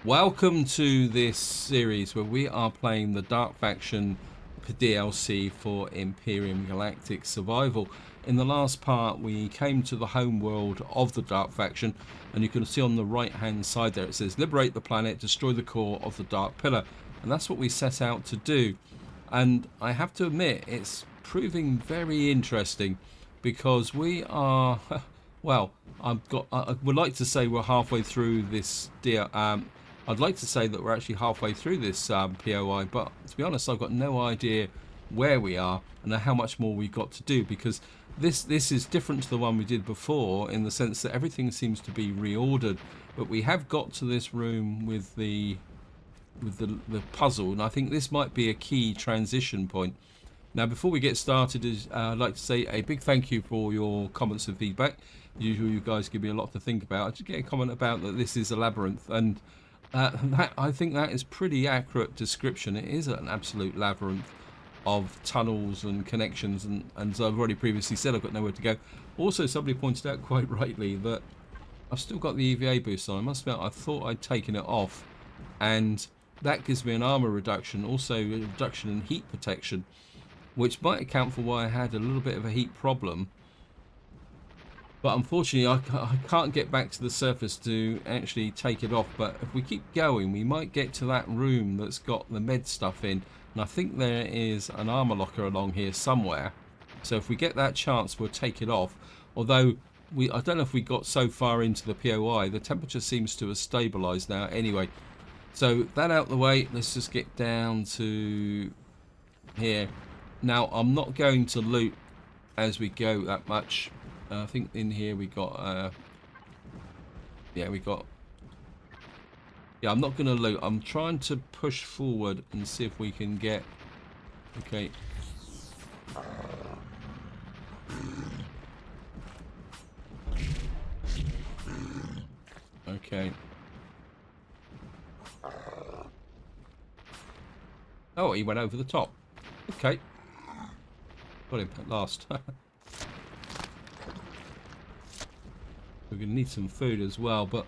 Welcome to this series where we are playing the Dark Faction DLC for Empyrion Galactic Survival. In the last part we came to the home world of the Dark Faction, and you can see on the right hand side there it says liberate the planet, destroy the core of the Dark Pillar, and that's what we set out to do. And I have to admit it's proving very interesting because we are well, I would like to say we're halfway through this I'd like to say that we're actually halfway through this POI, but to be honest, I've got no idea where we are and how much more we've got to do, because this is different to the one we did before in the sense that everything seems to be reordered. But we have got to this room with the puzzle, and I think this might be a key transition point. Now, before we get started, I'd like to say a big thank you for your comments and feedback. Usually, you guys give me a lot to think about. I just get a comment about that this is a labyrinth, and I think that is pretty accurate description. It is an absolute labyrinth of tunnels and connections, and as I've already previously said, I've got nowhere to go. Also, somebody pointed out quite rightly that I've still got the EVA boost on. I must admit, I thought I'd taken it off, and that gives me an armor reduction, also a reduction in heat protection, which might account for why I had a little bit of a heat problem. But unfortunately, I can't get back to the surface to actually take it off. But if we keep going, we might get to that room that's got the med stuff in. And I think there is an armor locker along here somewhere. So if we get that chance, we'll take it off. Although, I don't know if we got so far into the POI. The temperature seems to have stabilized now anyway. So that out the way, let's just get down to here. Now, I'm not going to loot as we go that much. I think in here we got yeah, I'm not gonna loot. I'm trying to push forward and see if we can get okay. Okay. Oh, he went over the top. Okay. Got him at last. We're going to need some food as well, but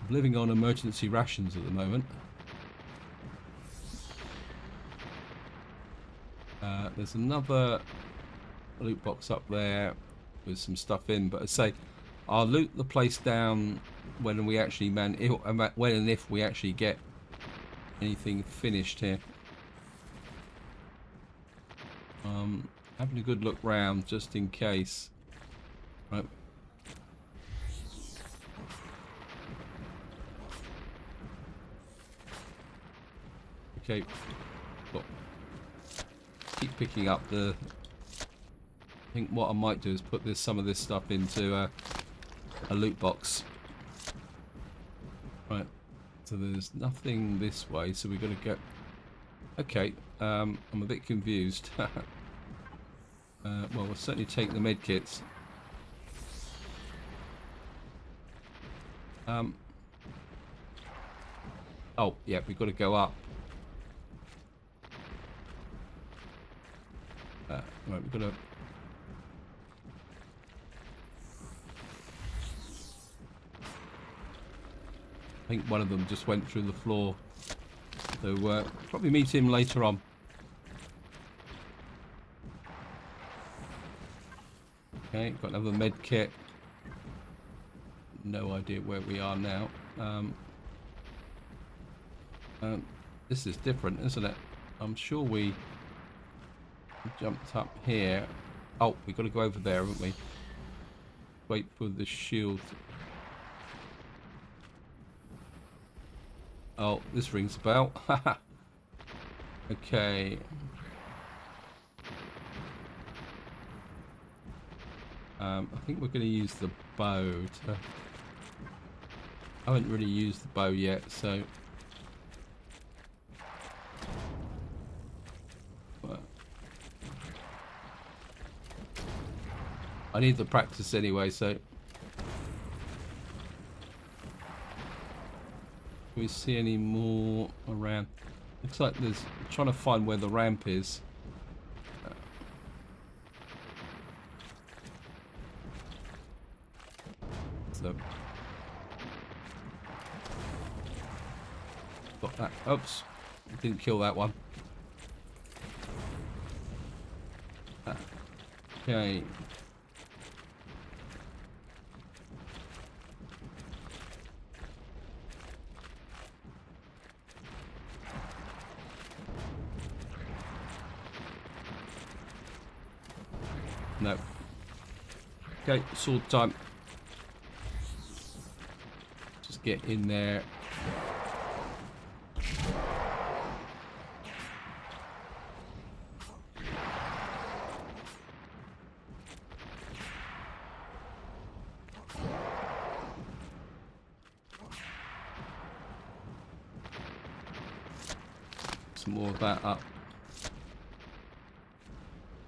I'm living on emergency rations at the moment. There's another loot box up there with some stuff in, but I say I'll loot the place down when we actually when and if we actually get anything finished here. Having a good look round just in case. Right. Okay, well, keep picking up the. I think what I might do is put some of this stuff into a loot box. Right, so there's nothing this way, so we've got to go. Okay, I'm a bit confused. Well, we'll certainly take the med kits. Oh, yeah, we've got to go up. Right, we've got to. I think one of them just went through the floor. So probably meet him later on. Okay, got another med kit. No idea where we are now. This is different, isn't it? I'm sure we jumped up here. Oh, we've got to go over there, haven't we? Wait for the shield. Oh, this rings a bell. Okay. I think we're going to use the bow to... I haven't really used the bow yet, so... I need the practice anyway, so... Do we see any more around? Looks like there's... I'm trying to find where the ramp is. So... Got that. Oops. Didn't kill that one. Okay. No. Okay, sword time. Just get in there. Some more of that up.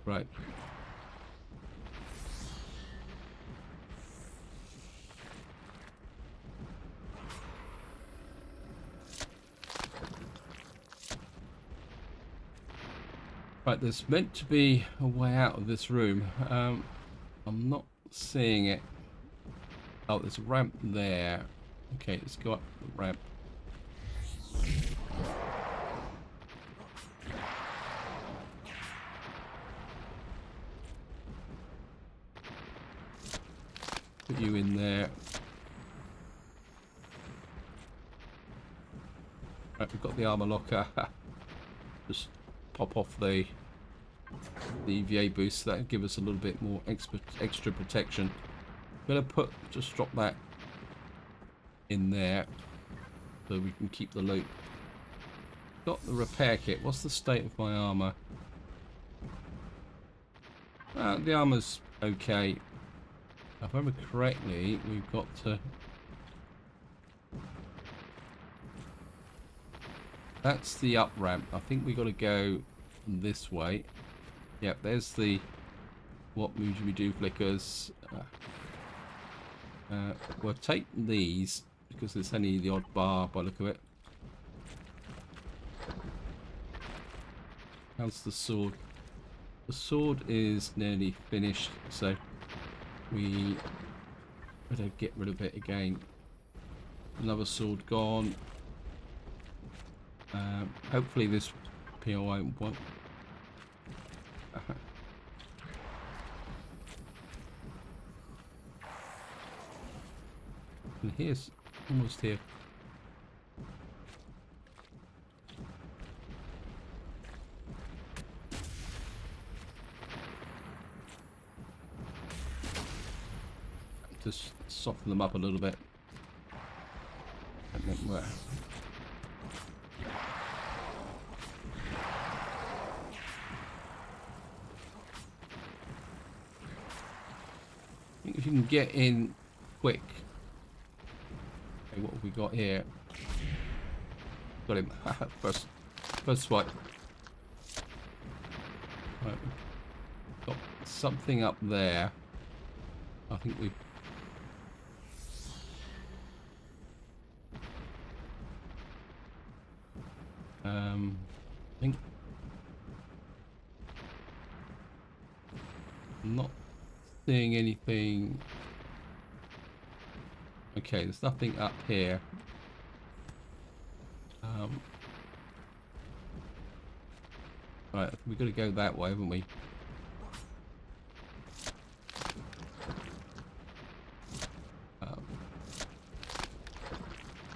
Right. Right, there's meant to be a way out of this room. I'm not seeing it. Oh, there's a ramp there. Okay, let's go up the ramp. Put you in there. Right, we've got the armor locker. Just pop off the EVA boost. That'll give us a little bit more extra protection. I'm gonna just drop that in there so we can keep the loot. Got the repair kit. What's the state of my armor? The armor's okay. If I remember correctly, we've got to... That's the up ramp. I think we got to go this way. Yep, there's the... What moves we do flickers. We'll take these because there's only the odd bar by the look of it. How's the sword? The sword is nearly finished, so we better get rid of it again. Another sword gone. Hopefully this POI won't. And here's almost here. Just soften them up a little bit. And then we're... If you can get in quick. Okay, what have we got here? Got him. first swipe. Right. Got something up there. I think we... I think... I'm not seeing anything. Okay, there's nothing up here. Right, we've got to go that way, haven't we?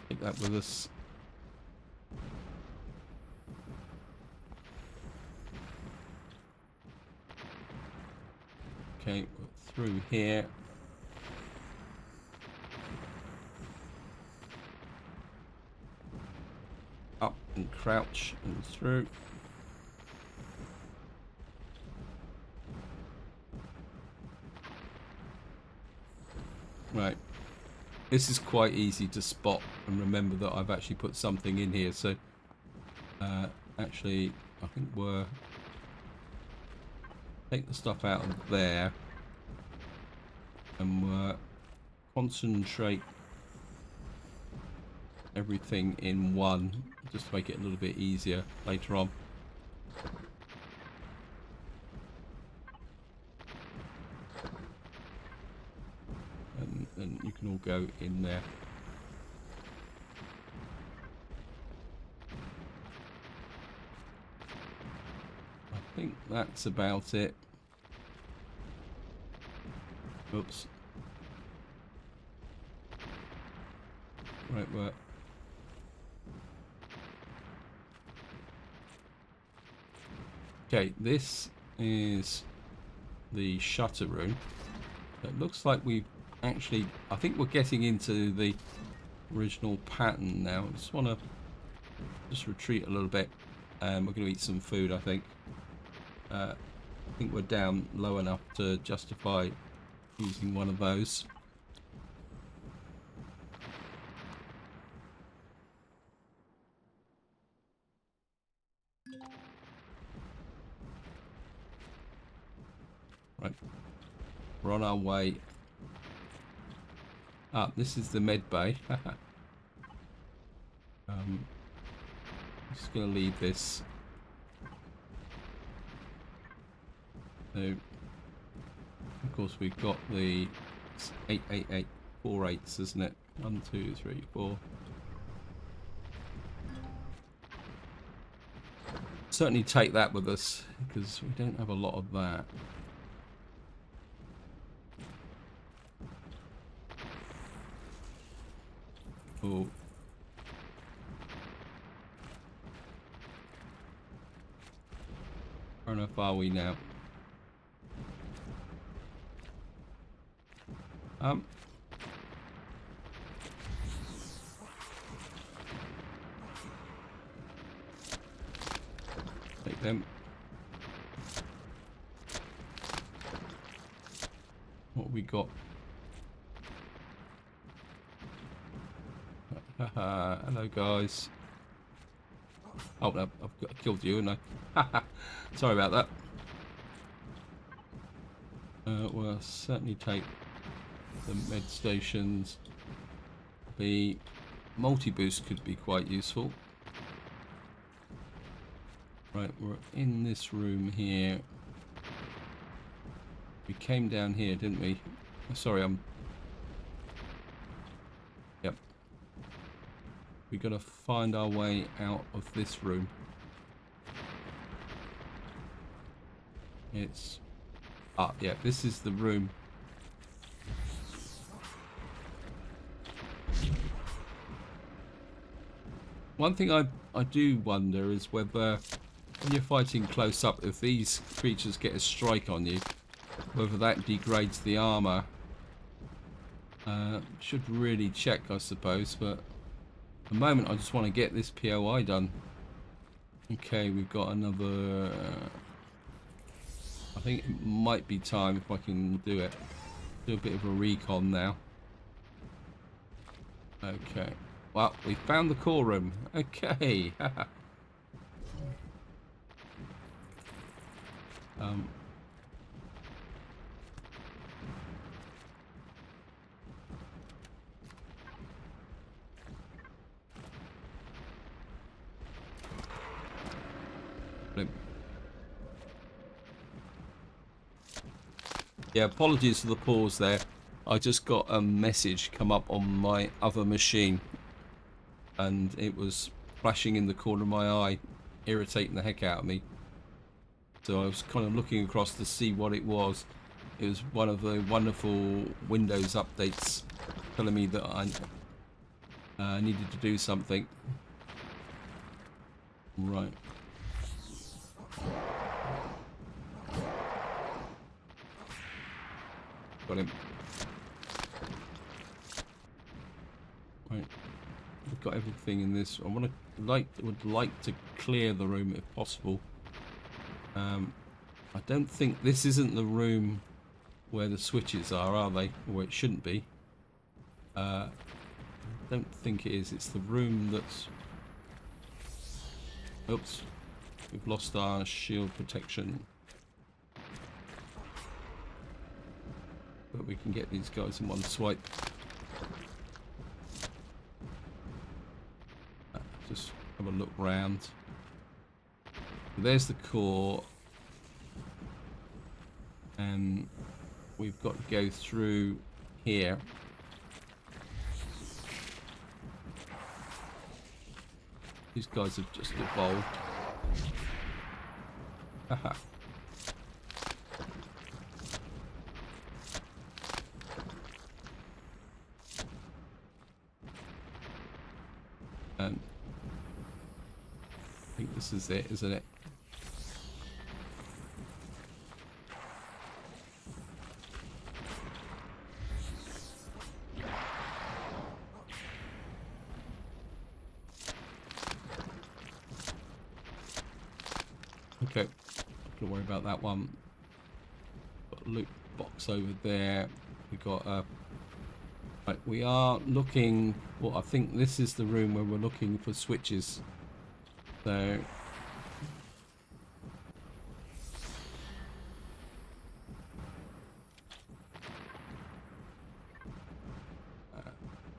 Take that with us. Okay, through here. Up and crouch and through. Right. This is quite easy to spot and remember that I've actually put something in here. So, actually, I think we're... Take the stuff out of there and concentrate everything in one, just to make it a little bit easier later on. And you can all go in there. I think that's about it. Oops. Right, work. Okay, this is the shutter room. It looks like we've actually, I think we're getting into the original pattern now. I just want to retreat a little bit. We're going to eat some food, I think. I think we're down low enough to justify using one of those. Right, we're on our way. This is the med bay. I'm just going to leave this. So, of course, we've got the 888 4 8s, isn't it? 1, 2, 3, 4. Certainly take that with us because we don't have a lot of that. Oh. Far enough are we now? Take them. What we got? Hello guys. Oh no, I've killed you, haven't I? Sorry about that. We'll certainly take the med stations. The multi-boost could be quite useful. Right, we're in this room here. We came down here, didn't we? Oh, sorry, Yep. We gotta find our way out of this room. It's... yeah, this is the room. One thing I do wonder is whether, when you're fighting close up, if these creatures get a strike on you, whether that degrades the armor. Should really check, I suppose, but at the moment I just want to get this POI done. Okay, we've got another... I think it might be time if I can do it. Do a bit of a recon now. Okay. Well, we found the core room. Okay. Yeah, apologies for the pause there. I just got a message come up on my other machine and it was flashing in the corner of my eye, irritating the heck out of me. So I was kind of looking across to see what it was. It was one of the wonderful Windows updates telling me that I needed to do something. Right. Got him. Right. We've got everything in this. I would like to clear the room if possible. I don't think this isn't the room where the switches are they? Or it shouldn't be. I don't think it is. It's the room that's... Oops. We've lost our shield protection. But we can get these guys in one swipe. Just have a look round. There's the core. And we've got to go through here. These guys have just evolved. Haha. And I think this is it, isn't it? Okay, not gonna worry about that one. Got a loot box over there. We got a. Right, we are looking. Well, I think this is the room where we're looking for switches. So.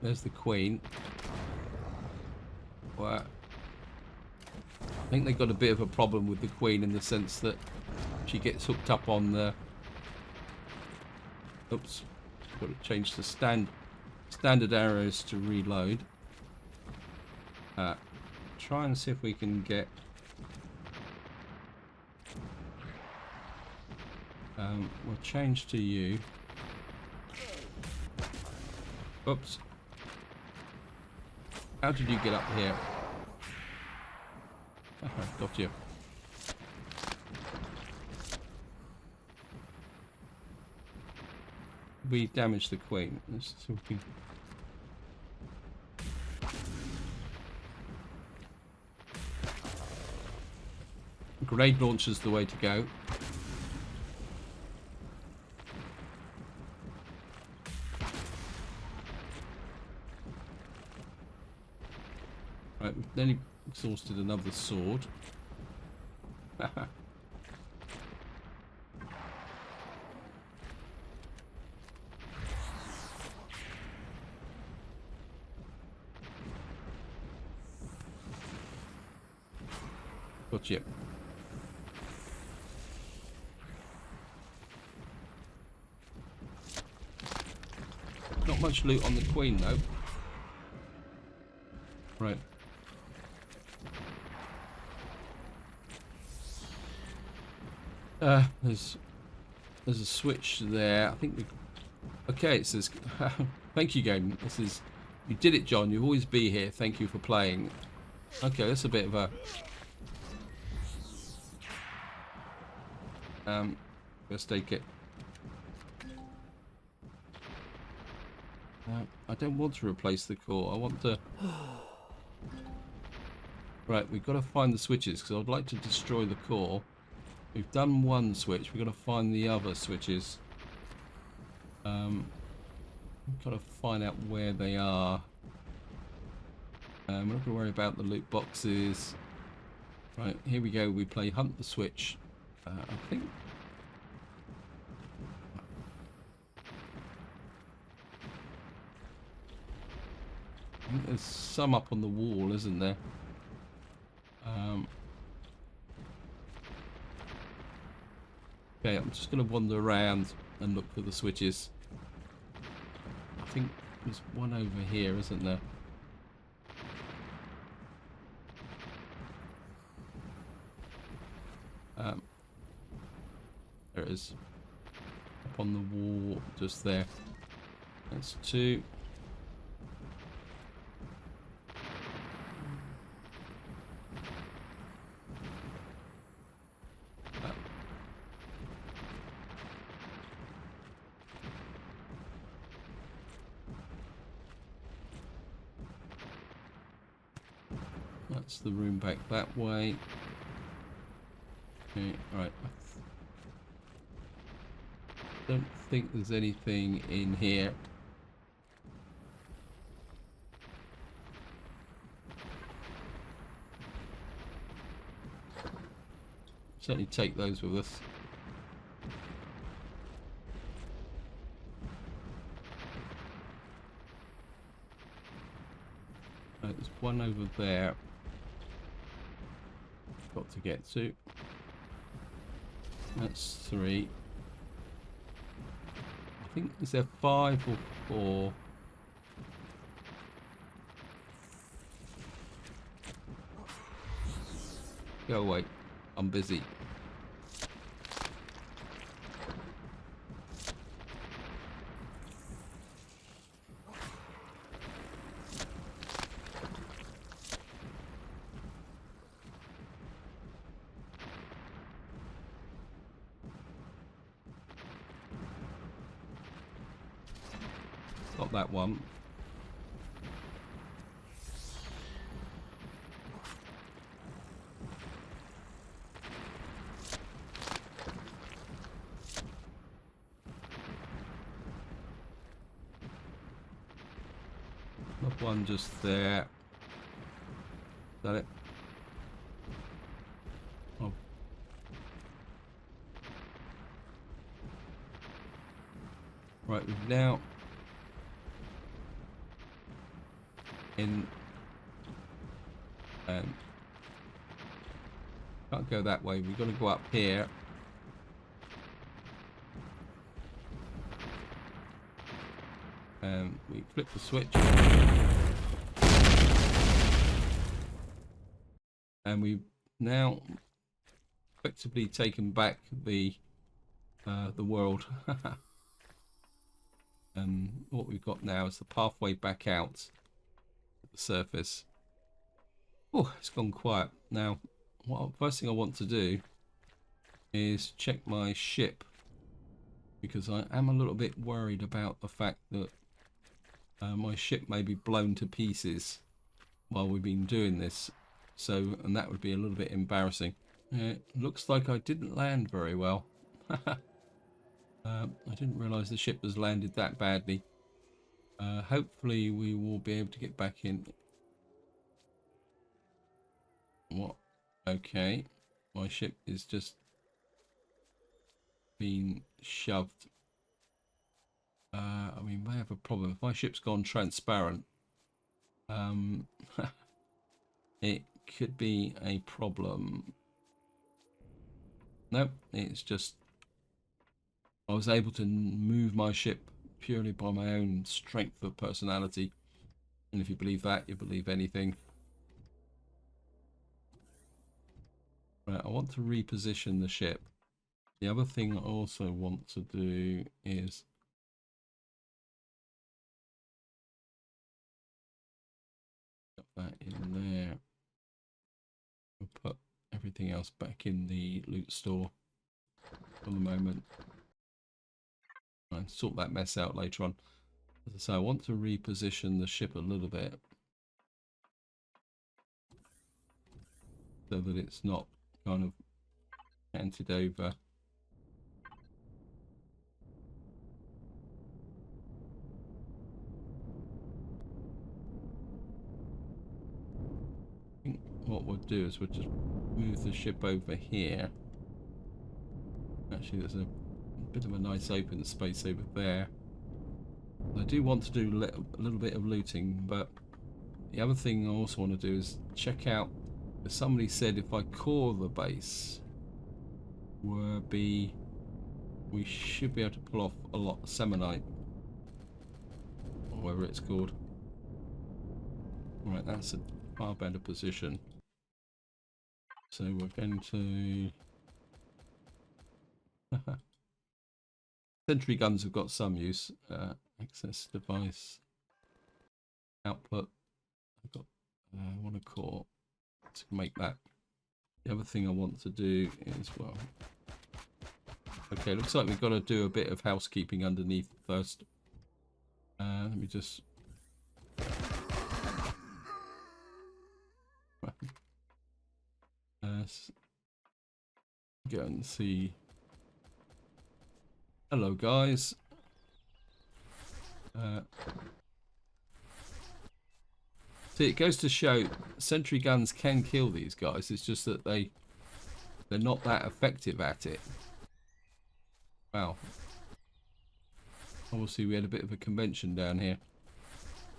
There's the Queen. Well, I think they've got a bit of a problem with the Queen in the sense that she gets hooked up on the. Oops, got to change the standard arrows to reload. Try and see if we can get. We'll change to you. Oops. How did you get up here? Got you. We damaged the Queen. Let's see if we can... Grenade launcher's the way to go. Right, we've nearly exhausted another sword. Gotcha. Not much loot on the Queen though. Right. There's a switch there. I think we. Okay, it says. Thank you, game. This is. You did it, John. You'll always be here. Thank you for playing. Okay, that's a bit of a. Let's take it. I don't want to replace the core. I want to. Right, we've got to find the switches because I'd like to destroy the core. We've done one switch. We've got to find the other switches. We've got to find out where they are. We're not going to worry about the loot boxes. Right, here we go. We play Hunt the Switch. I think there's some up on the wall, isn't there? Okay, I'm just going to wander around and look for the switches. I think there's one over here, isn't there? There it is. Up on the wall, just there. That's two. That's the room back that way. Okay, right. I don't think there's anything in here. Certainly take those with us. Right, there's one over there. Got to get to. That's three. I think, is there 5 or 4? Go away. I'm busy. got that one. Another one just there. Is that it? Oh. Right, we've now in can't go that way. We've got to go up here. We flip the switch, and we've now effectively taken back the world. And what we've got now is the pathway back out at the surface. Oh, it's gone quiet. Now, first thing I want to do is check my ship, because I am a little bit worried about the fact that my ship may be blown to pieces while we've been doing this. So, and that would be a little bit embarrassing. Looks like I didn't land very well. I didn't realise the ship was landed that badly. Hopefully we will be able to get back in. What? Okay. My ship is just being shoved. I mean, may have a problem. If my ship's gone transparent, it could be a problem. Nope, it's just I was able to move my ship purely by my own strength of personality. And if you believe that, you believe anything. Right, I want to reposition the ship. The other thing I also want to do is put that in there. We'll put everything else back in the loot store for the moment. And sort that mess out later on. As I say, I want to reposition the ship a little bit so that it's not kind of canted over. I think what we'll do is we'll just move the ship over here. Actually, there's a bit of a nice open space over there. I do want to do a little bit of looting, but the other thing I also want to do is check out, if somebody said if I core the base, we should be able to pull off a lot of Semonite, or whatever it's called. Right, that's a far better position. So we're going to sentry guns have got some use. Access device output. I've got I want to core to make that. The other thing I want to do is, well, okay, looks like we've got to do a bit of housekeeping underneath first. Let me just go and see. Hello, guys. See, it goes to show sentry guns can kill these guys. It's just that they're not that effective at it. Wow. Obviously, we had a bit of a convention down here.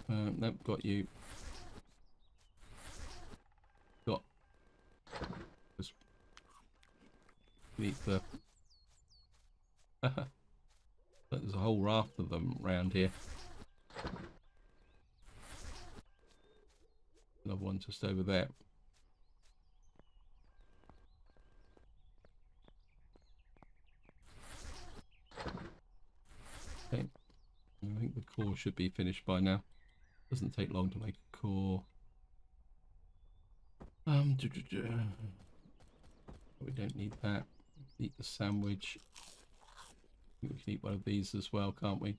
Nope, got you. Got. Just beat the. There's a whole raft of them around here. Another one just over there. Okay, I think the core should be finished by now. Doesn't take long to make a core. We don't need that. Eat the sandwich. I think we can eat one of these as well, can't we?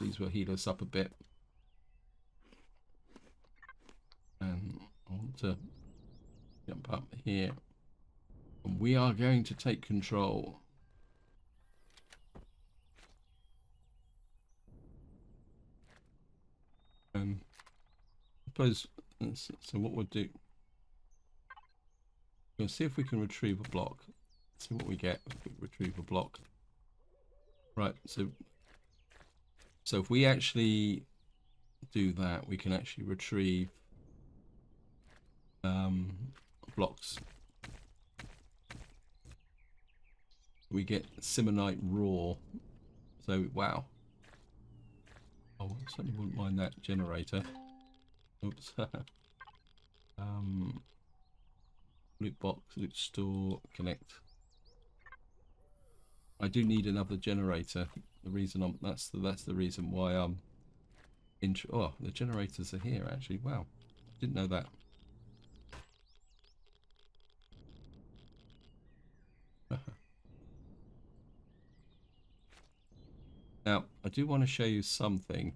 These will heal us up a bit. And I want to jump up here. And we are going to take control. And I suppose, so what we'll do, we'll see if we can retrieve a block. See what we get if we retrieve a block. Right, so if we actually do that, we can actually retrieve blocks. We get Simonite raw. So wow. Oh, I certainly wouldn't mind that generator. Oops. Loot box, loot store, connect. I do need another generator. The reason that's the reason why I'm oh, the generators are here actually. Wow. Didn't know that. Now, I do want to show you something.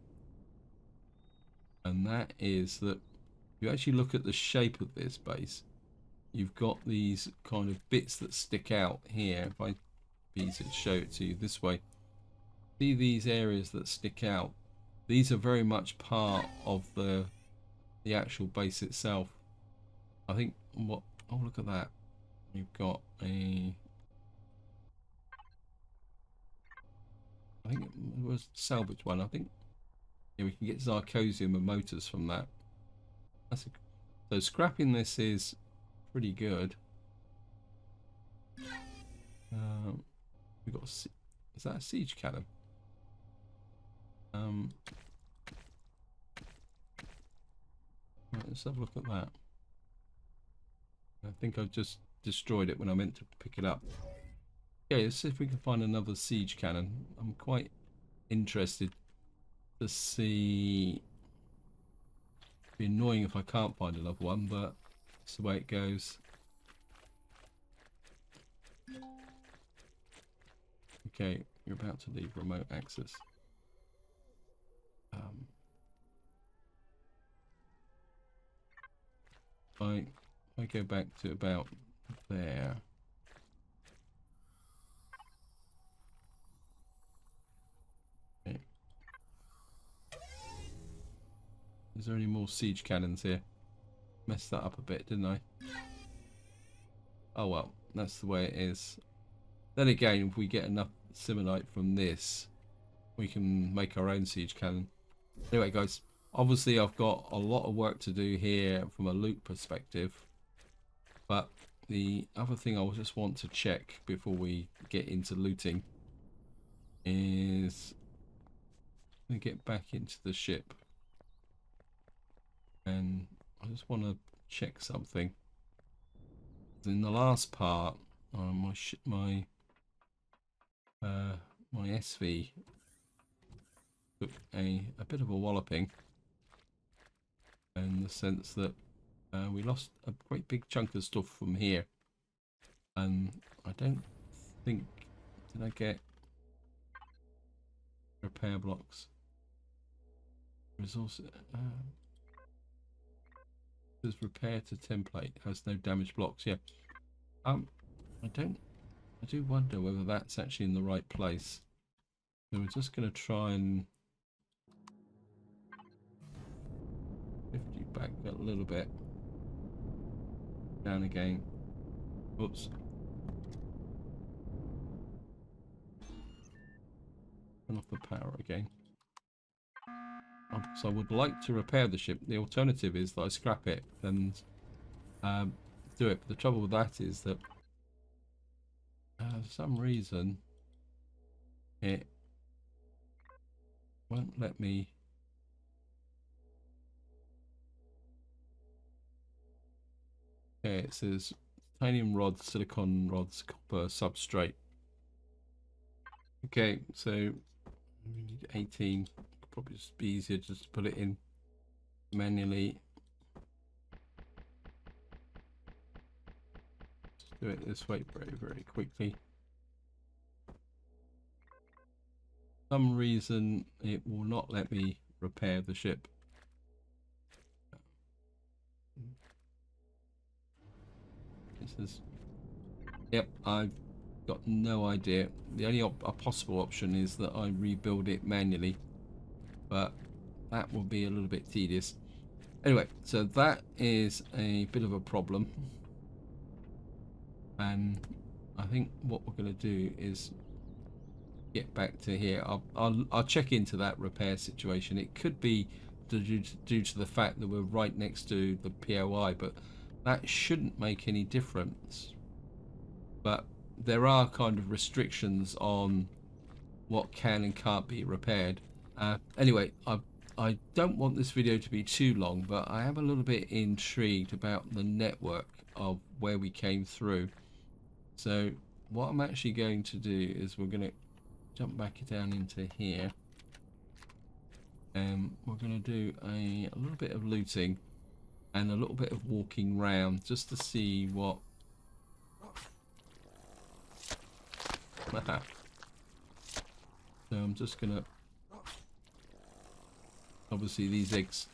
And that is that if you actually look at the shape of this base, you've got these kind of bits that stick out here. If I easy to show it to you this way, see these areas that stick out? These are very much part of the actual base itself. I think what, oh look at that, you've got a, I think it was salvage one. I think yeah, we can get Zarcosium and motors from that. That's a, so scrapping this is pretty good. We've got is that a siege cannon? Right, let's have a look at that. I think I've just destroyed it when I meant to pick it up. Okay, let's see if we can find another siege cannon. I'm quite interested to see. It'd be annoying if I can't find another one, but it's the way it goes. Okay, you're about to leave remote access. If I go back to about there. Okay. Is there any more siege cannons here? Messed that up a bit, didn't I? Oh well, that's the way it is. Then again, if we get enough Simonite from this, we can make our own siege cannon. Anyway, guys, obviously I've got a lot of work to do here from a loot perspective. But the other thing I just want to check before we get into looting is we get back into the ship. And I just want to check something. In the last part, my SV took a bit of a walloping, in the sense that we lost a great big chunk of stuff from here, and I don't think, did I get repair blocks? Resource says repair to template, has no damage blocks. Yeah, I do wonder whether that's actually in the right place. So we're just going to try and lift you back a little bit. Down again. Oops. Turn off the power again. So I would like to repair the ship. The alternative is that I scrap it and do it. But the trouble with that is that for some reason it won't let me. Okay, it says titanium rods, silicon rods, copper substrate. Okay, so we need 18. Probably just be easier just to put it in manually. Just do it this way very, very quickly. some reason it will not let me repair the ship. It says, yep, I've got no idea. The only a possible option is that I rebuild it manually, but that will be a little bit tedious. Anyway, so that is a bit of a problem, and I think what we're going to do is get back to here. I'll check into that repair situation. It could be due to the fact that we're right next to the POI, but that shouldn't make any difference. But there are kind of restrictions on what can and can't be repaired. Anyway, I don't want this video to be too long, but I am a little bit intrigued about the network of where we came through. So what I'm actually going to do is we're going to jump back down into here, and we're going to do a little bit of looting and a little bit of walking round just to see what so I'm just gonna, obviously these eggs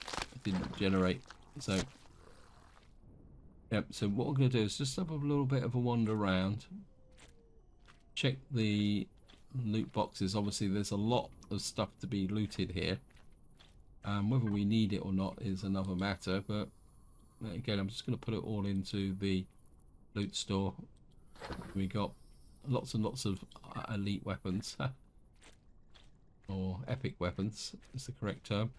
didn't generate, so yep, so what we're going to do is just have a little bit of a wander around, check the loot boxes. Obviously there's a lot of stuff to be looted here. Whether we need it or not is another matter, but again, I'm just going to put it all into the loot store. We got lots and lots of elite weapons or epic weapons is the correct term.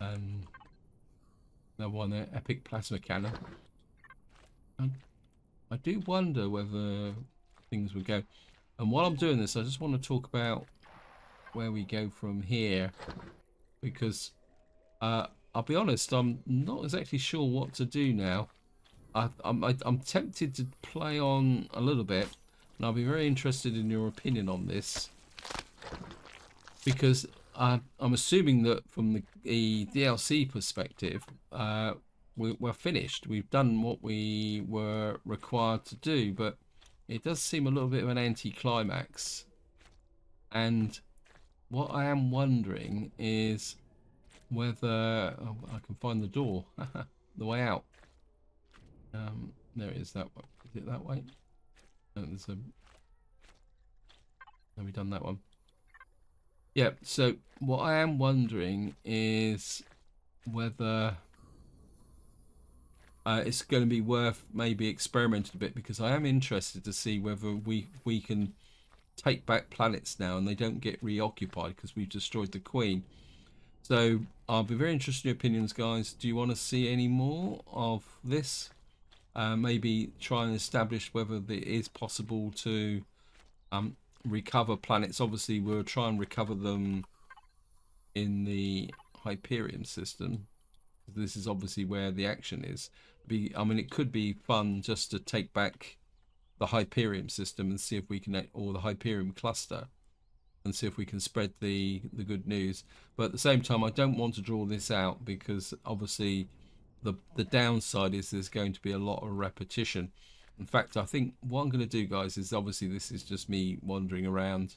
Another one there, epic plasma cannon. I do wonder whether things would go. And while I'm doing this, I just want to talk about where we go from here, because I'll be honest, I'm not exactly sure what to do now. I'm tempted to play on a little bit, and I'll be very interested in your opinion on this, because I'm assuming that from the DLC perspective, we're finished. We've done what we were required to do, but it does seem a little bit of an anti-climax. And what I am wondering is whether I can find the door, the way out. There it is, that way. Is it that way? No, there's a... Have we done that one? Yeah, so what I am wondering is whether it's going to be worth maybe experimenting a bit, because I am interested to see whether we can take back planets now and they don't get reoccupied because we've destroyed the Queen. So I'll be very interested in your opinions, guys. Do you want to see any more of this? Maybe try and establish whether it is possible to recover planets. Obviously we'll try and recover them in the Hyperion system. This is obviously where the action is. I mean, it could be fun just to take back the Hyperion system and see if we can, or the Hyperion cluster, and see if we can spread the good news. But at the same time, I don't want to draw this out, because obviously the downside is there's going to be a lot of repetition. In fact, I think what I'm going to do, guys, is obviously this is just me wandering around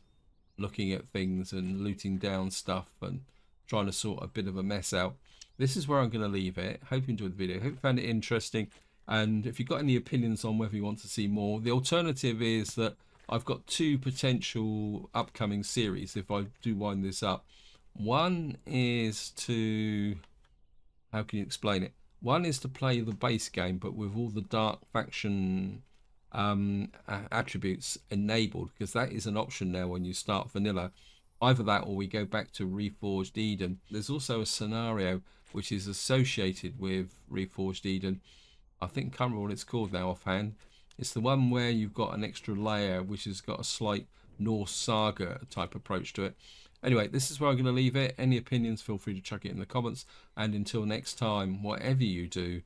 looking at things and looting down stuff and trying to sort a bit of a mess out. This is where I'm going to leave it. Hope you enjoyed the video. Hope you found it interesting. And if you've got any opinions on whether you want to see more, the alternative is that I've got two potential upcoming series if I do wind this up. One is to... how can you explain it? One is to play the base game, but with all the Dark Faction attributes enabled, because that is an option now when you start vanilla. Either that or we go back to Reforged Eden. There's also a scenario which is associated with Reforged Eden. I think I can't remember what it's called now offhand. It's the one where you've got an extra layer which has got a slight Norse saga type approach to it. Anyway, this is where I'm going to leave it. Any opinions, feel free to chuck it in the comments. And until next time, whatever you do,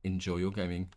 enjoy your gaming.